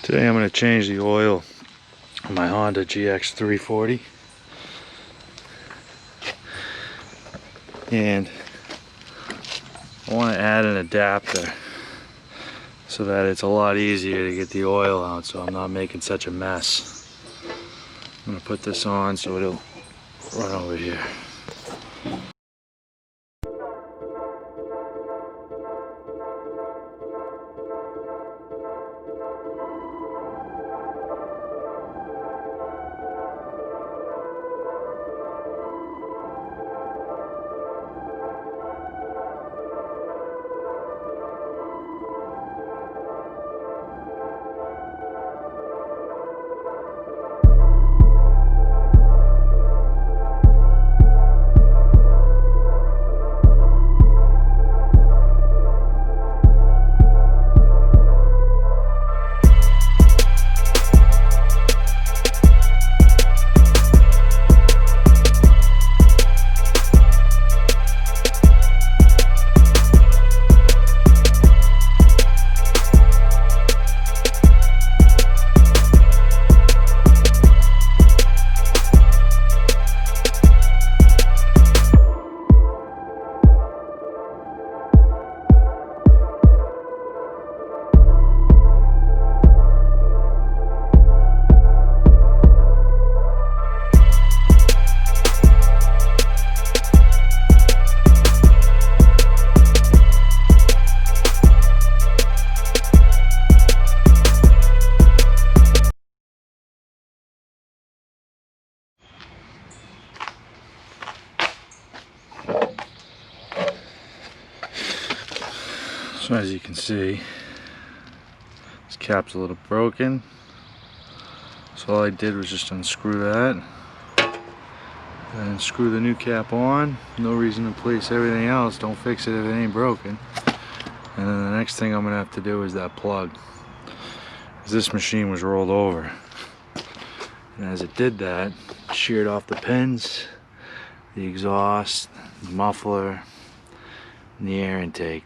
Today I'm going to change the oil on my Honda gx340, and I want to add an adapter so that it's a lot easier to get the oil out, so I'm not making such a mess. I'm going to put this on so it'll run over here. So as you can see, this cap's a little broken, so all I did was just unscrew that and screw the new cap on. No reason to place everything else. Don't fix it if it ain't broken. And then the next thing I'm gonna have to do is that plug, because this machine was rolled over, and as it did that, it sheared off the pins, the exhaust, the muffler, and the air intake.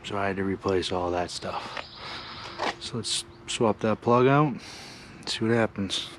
So I had to replace all that stuff. So let's swap that plug out and see what happens.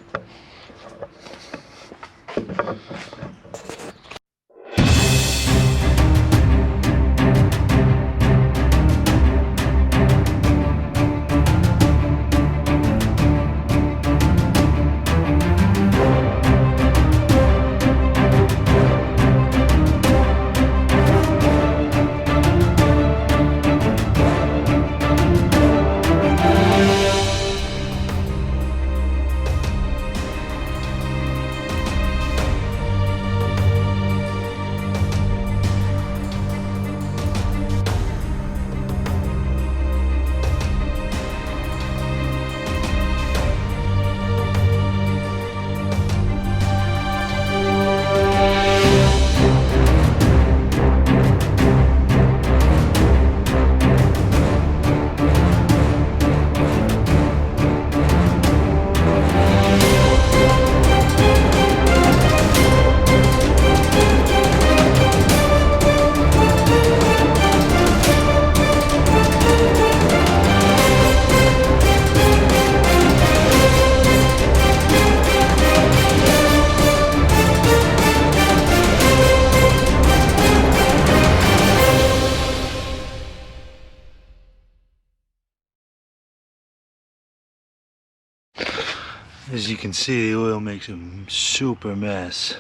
As you can see, the oil makes a super mess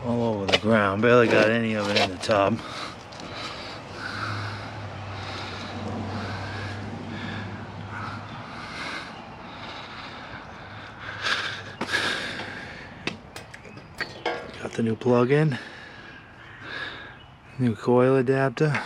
all over the ground. Barely got any of it in the tub. Got the new plug in, new coil adapter.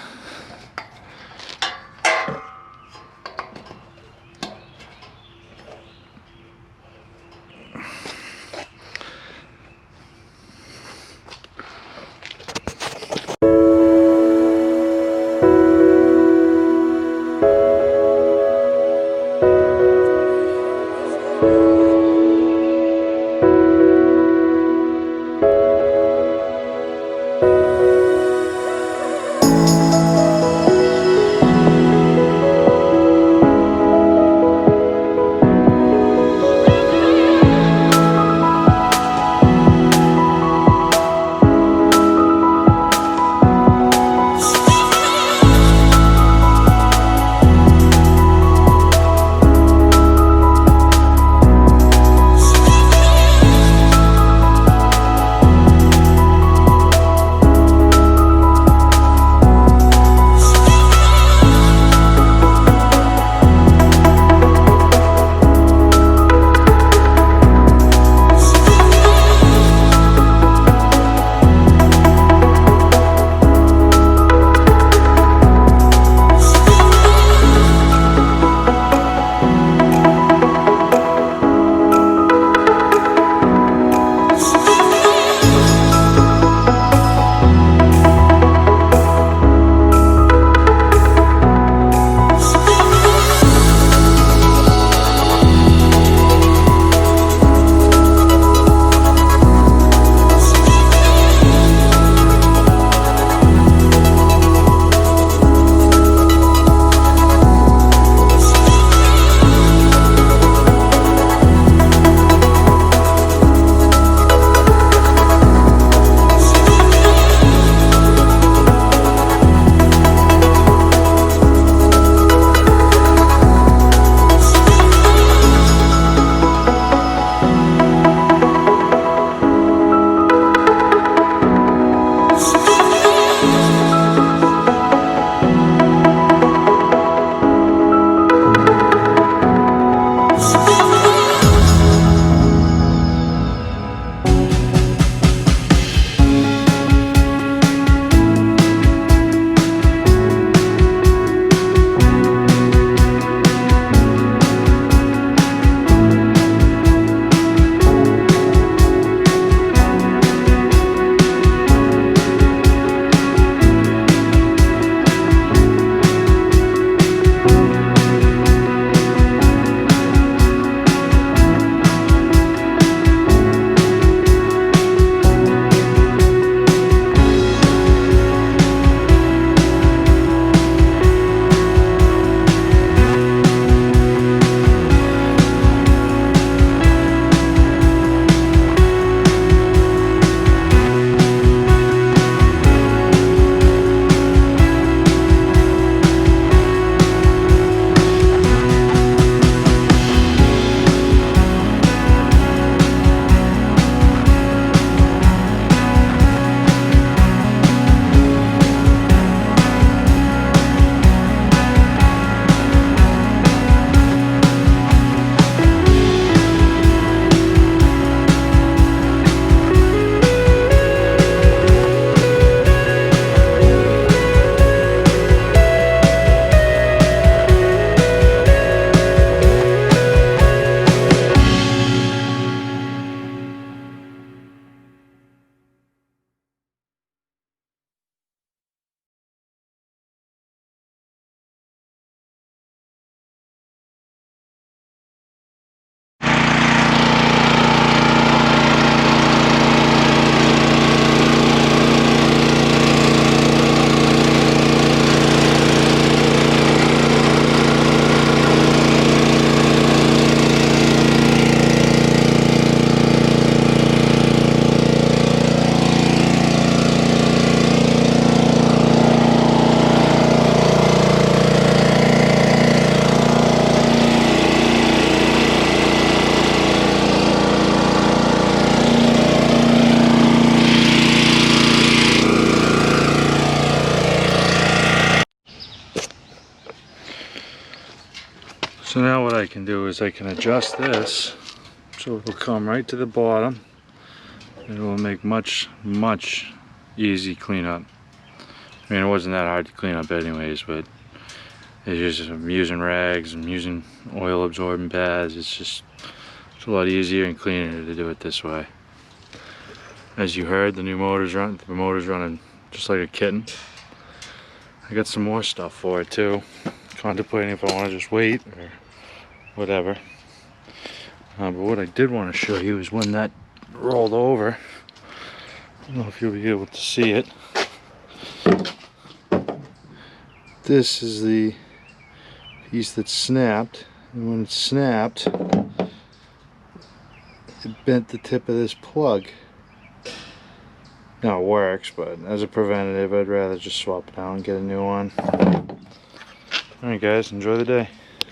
So now what I can do is I can adjust this so it'll come right to the bottom. It will make much easy cleanup. I mean, it wasn't that hard to clean up anyways, but it's just, I'm using rags, I'm using oil absorbent pads. It's a lot easier and cleaner to do it this way. As you heard, the motor's running just like a kitten. I got some more stuff for it too. Contemplating if I want to just wait or whatever. But what I did want to show you is when that rolled over. I don't know if you'll be able to see it. This is the piece that snapped, and when it snapped, it bent the tip of this plug. Now it works, but as a preventative, I'd rather just swap it out and get a new one. Alright guys, enjoy the day.